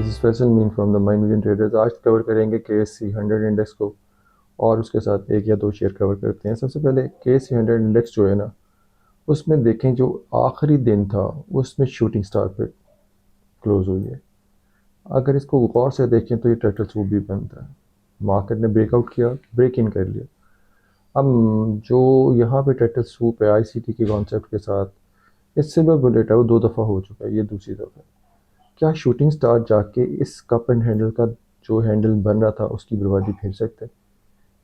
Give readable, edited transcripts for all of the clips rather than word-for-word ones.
This is Faisal mean from the mind median traders. आज cover करेंगे KSE 100 index को और उसके साथ एक या दो शेयर कवर करते हैं। सबसे पहले KSE 100 इंडेक्स जो है ना, उसमें देखें जो आखिरी दिन था उसमें शूटिंग स्टार पे क्लोज हुई है। अगर इसको गौर से देखें तो ये टर्टल सूप भी बनता है। मार्केट ने ब्रेकआउट किया, ब्रेक इन कर लिया। अब जो यहाँ पे टर्टल सूप है ICT के कॉन्सेप्ट के साथ, इससे सिल्वर बुलेट है, वो 2 दफ़ा हो चुका है, ये दूसरी दफ़ा है। क्या शूटिंग स्टार जाके इस कप एंड हैंडल का जो हैंडल बन रहा था उसकी बर्बादी फेर सकते हैं?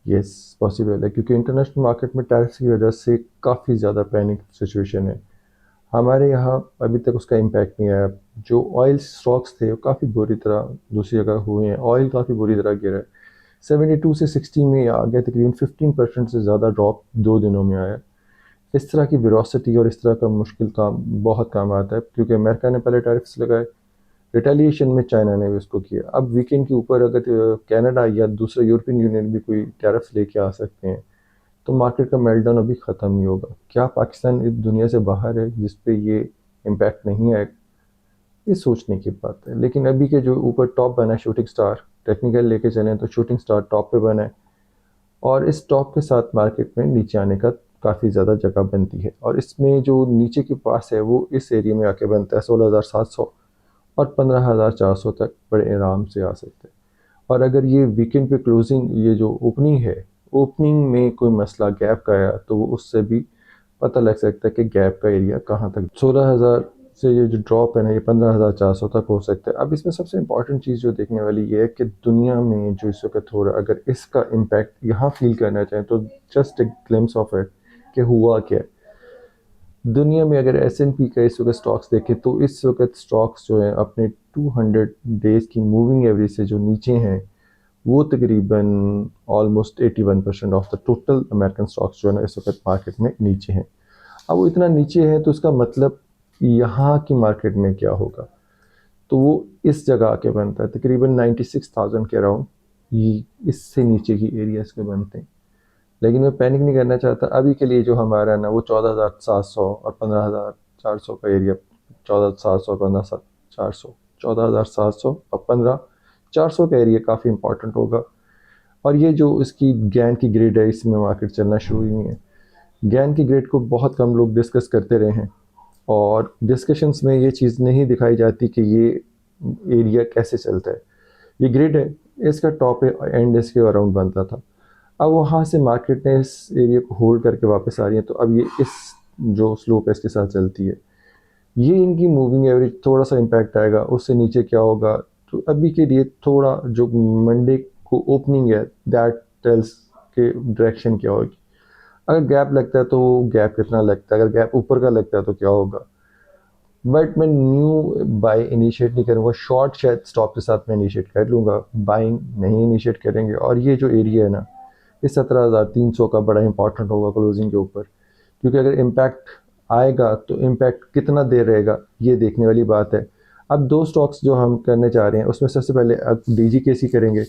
यस, पॉसिबल है, क्योंकि इंटरनेशनल मार्केट में टैरिफ की वजह से काफ़ी ज़्यादा पैनिक सिचुएशन है। हमारे यहाँ अभी तक उसका इम्पैक्ट नहीं आया। जो ऑयल स्टॉक्स थे वो काफ़ी बुरी तरह दूसरी जगह हुए हैं, ऑयल काफ़ी बुरी तरह गिरा है। 72 से 60 में आ गया, तकरीबन 15% से ज़्यादा ड्रॉप 2 दिनों में आया। इस तरह की वेरोसिटी और इस तरह का मुश्किल काम बहुत काम आता है, क्योंकि अमेरिका ने पहले टैरिफ्स लगाए, रिटेलिएशन में चाइना ने भी उसको किया। अब वीकेंड के ऊपर अगर कनाडा या दूसरे यूरोपियन यूनियन भी कोई टैरिफ्स लेके आ सकते हैं तो मार्केट का मेल्टडाउन अभी ख़त्म नहीं होगा। क्या पाकिस्तान इस दुनिया से बाहर है जिस पे ये इम्पैक्ट नहीं आएगा? ये सोचने की बात है। लेकिन अभी के जो ऊपर टॉप बना है शूटिंग स्टार, टेक्निकल लेके चलें तो शूटिंग स्टार टॉप पे बना है, और इस टॉप के साथ मार्केट में नीचे आने का काफ़ी ज़्यादा जगह बनती है। और इसमें जो नीचे के पास है वो इस एरिया में आके बनता है 16,700 और 15,400 तक बड़े आराम से आ सकते हैं। और अगर ये वीकेंड पे क्लोजिंग, ये जो ओपनिंग है, ओपनिंग में कोई मसला गैप का आया तो वो उससे भी पता लग सकता है कि गैप का एरिया कहाँ तक। 16,000 से ये जो ड्रॉप है ना, ये 15,400 तक हो सकता है। अब इसमें सबसे इंपॉर्टेंट चीज़ जो देखने वाली ये है कि दुनिया में जो इस वक्त हो रहा है, अगर इसका इम्पैक्ट यहाँ फील करना चाहें तो just a glimpse of it कि हुआ क्या है दुनिया में। अगर S&P का इस वक्त स्टॉक्स देखें तो इस वक्त स्टॉक्स जो है अपने 200 डेज की मूविंग एवरेज से जो नीचे हैं, वो तकरीबन almost 81% of the total American stocks जो है ना इस वक्त मार्केट में नीचे हैं। अब वो इतना नीचे है तो इसका मतलब यहाँ की मार्केट में क्या होगा, तो वो इस जगह आके बनता है तकरीबन 96,000 के अराउंड। ये इससे नीचे की एरियाज के बनते हैं। लेकिन मैं पैनिक नहीं करना चाहता। अभी के लिए जो हमारा है ना, वो 14,700 और 15,400 का एरिया। 14,700 और 15,400, 14,700 और 15,400 का एरिया काफ़ी इंपॉर्टेंट होगा। और ये जो इसकी गैन की ग्रिड है, इसमें मार्केट चलना शुरू हुई है। गैन की ग्रिड को बहुत कम लोग डिस्कस करते रहे हैं, और डिस्कशंस में ये चीज़ नहीं दिखाई जाती कि ये एरिया कैसे चलता है। ये ग्रिड है, इसका टॉप एंड इसके अराउंड बनता था। अब वहाँ से मार्केट ने इस एरिया को होल्ड करके वापस आ रही है, तो अब ये इस जो स्लोप है इसके साथ चलती है। ये इनकी मूविंग एवरेज थोड़ा सा इम्पैक्ट आएगा, उससे नीचे क्या होगा। तो अभी के लिए थोड़ा जो मंडे को ओपनिंग है, दैट टेल्स के डायरेक्शन क्या होगी। अगर गैप लगता है तो गैप कितना लगता है, अगर गैप ऊपर का लगता है तो क्या होगा। बट मैं न्यू बाय इनिशिएट नहीं करूँगा। शॉर्ट शायद स्टॉप के साथ मैं इनिशिएट कर लूँगा, बाइंग नहीं इनिशिएट करेंगे। और ये जो एरिया है ना, ये 17,300 का बड़ा इंपॉर्टेंट होगा क्लोजिंग के ऊपर, क्योंकि अगर इम्पैक्ट आएगा तो इम्पैक्ट कितना देर रहेगा ये देखने वाली बात है। अब दो स्टॉक्स जो हम करने चाह रहे हैं उसमें सबसे पहले अब DGKC करेंगे।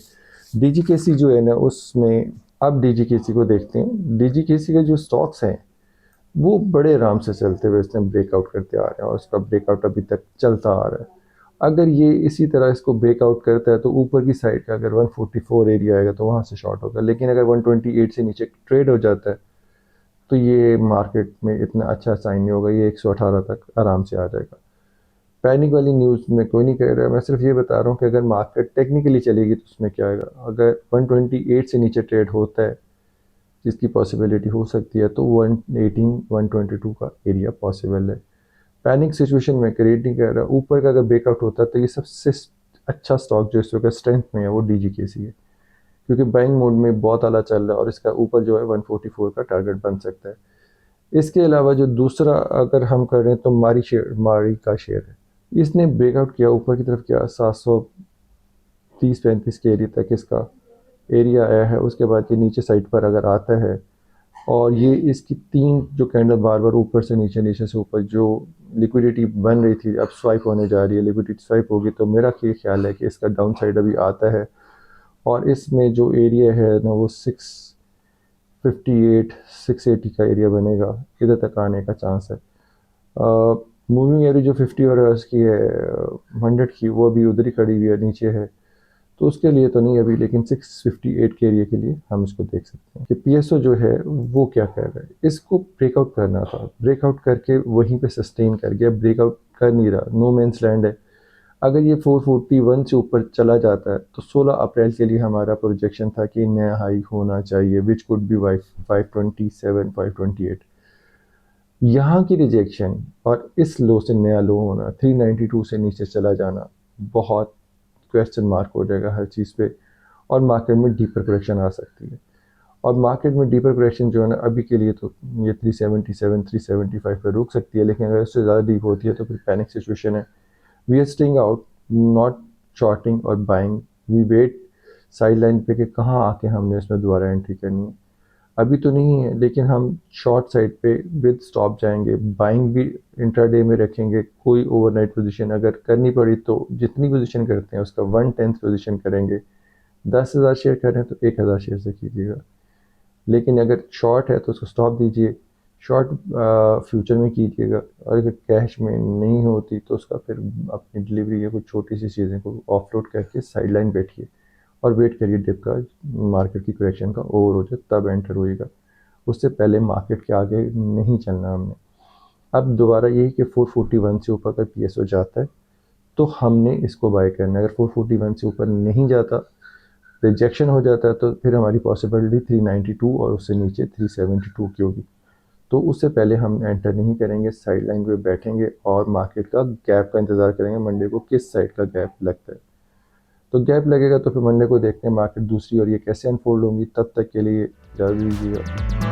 DGKC जो है ना, उसमें अब DGKC को देखते हैं। DGKC के जो स्टॉक्स हैं वो बड़े आराम से चलते हुए इसने ब्रेकआउट करते आ रहे हैं, और उसका ब्रेकआउट अभी तक चलता आ रहा है। अगर ये इसी तरह इसको ब्रेकआउट करता है तो ऊपर की साइड का अगर 144 एरिया आएगा तो वहाँ से शॉर्ट होगा। लेकिन अगर 128 से नीचे ट्रेड हो जाता है तो ये मार्केट में इतना अच्छा साइन नहीं होगा, ये 118 तक आराम से आ जाएगा। पैनिक वाली न्यूज़ में कोई नहीं कह रहा है, मैं सिर्फ ये बता रहा हूँ कि अगर मार्केट टेक्निकली चलेगी तो उसमें क्या आएगा। अगर 128 से नीचे ट्रेड होता है, जिसकी पॉसिबिलिटी हो सकती है, तो 118 122 का एरिया पॉसिबल है। पैनिक सिचुएशन में क्रिएट नहीं कर रहा। ऊपर का अगर ब्रेकआउट होता है तो ये सबसे अच्छा स्टॉक जो इस वक्त स्ट्रेंथ में है वो DGKC है, क्योंकि बाइंग मोड में बहुत आला चल रहा है, और इसका ऊपर जो है 144 का टारगेट बन सकता है। इसके अलावा जो दूसरा अगर हम कर रहे हैं तो मारी का शेयर है। इसने ब्रेकआउट किया ऊपर की तरफ, किया 730-35 के एरिया तक इसका एरिया आया है। उसके बाद ये नीचे साइड पर अगर आता है, और ये इसकी 3 जो कैंडल बार बार ऊपर से नीचे, नीचे से ऊपर, जो लिक्विडिटी बन रही थी अब स्वाइप होने जा रही है, लिक्विडिटी स्वाइप होगी, तो मेरा ये ख्याल है कि इसका डाउन साइड अभी आता है। और इसमें जो एरिया है ना, वो 658 680 का एरिया बनेगा, इधर तक आने का चांस है। मूविंग एवरेज जो 50 और आवर्स की है 100 की, वो अभी उधर ही खड़ी हुई है, नीचे है। तो उसके लिए तो नहीं अभी, लेकिन 658 के एरिया के लिए हम इसको देख सकते हैं कि पीएसओ जो है वो क्या कर रहा है। इसको ब्रेकआउट करना था, ब्रेकआउट करके वहीं पे सस्टेन कर गया, ब्रेकआउट कर नहीं रहा, नो मैंस लैंड है। अगर ये 441 से ऊपर चला जाता है तो 16 अप्रैल के लिए हमारा प्रोजेक्शन था कि नया हाई होना चाहिए, विच कुड बी 527 528। यहाँ की रिजेक्शन और इस लो से नया लो होना, 392 से नीचे चला जाना, बहुत क्वेश्चन मार्क हो जाएगा हर चीज़ पे, और मार्केट में डीपर करेक्शन आ सकती है। और मार्केट में डीपर करेक्शन जो है ना, अभी के लिए तो ये 377 375 पे रुक सकती है, लेकिन अगर उससे ज़्यादा डीप होती है तो फिर पैनिक सिचुएशन है। We are staying out, not shorting और buying. We wait side line पे कि कहाँ आके हमने इसमें दोबारा एंट्री करनी है। अभी तो नहीं है, लेकिन हम शॉर्ट साइड पे विद स्टॉप जाएंगे, बाइंग भी इंट्राडे में रखेंगे। कोई ओवरनाइट पोजीशन अगर करनी पड़ी तो जितनी पोजीशन करते हैं उसका 1/10 पोजीशन करेंगे। 10,000 शेयर कर रहे हैं तो 1,000 शेयर से कीजिएगा, लेकिन अगर शॉर्ट है तो उसको स्टॉप दीजिए। शॉर्ट फ्यूचर में कीजिएगा, और अगर कैश में नहीं होती तो उसका फिर अपनी डिलीवरी या कुछ छोटी सी चीज़ें को ऑफलोड करके साइड लाइन बैठिए और वेट करिए डिप का, मार्केट की करेक्शन का ओवर हो जाए तब एंटर होइएगा। उससे पहले मार्केट के आगे नहीं चलना हमने। अब दोबारा यही कि 441 से ऊपर अगर पीएसओ जाता है तो हमने इसको बाय करना है। अगर 441 से ऊपर नहीं जाता, रिजेक्शन हो जाता है, तो फिर हमारी पॉसिबिलिटी 392 और उससे नीचे 372 की होगी। तो उससे पहले हम एंटर नहीं करेंगे, साइड लाइन पे बैठेंगे और मार्केट का गैप का इंतज़ार करेंगे मंडे को किस साइड का गैप लगता है। तो गैप लगेगा तो फिर मंडे को देखते हैं मार्केट दूसरी और ये कैसे अनफोल्ड होंगी। तब तक के लिए इजाज़त दीजिएगा।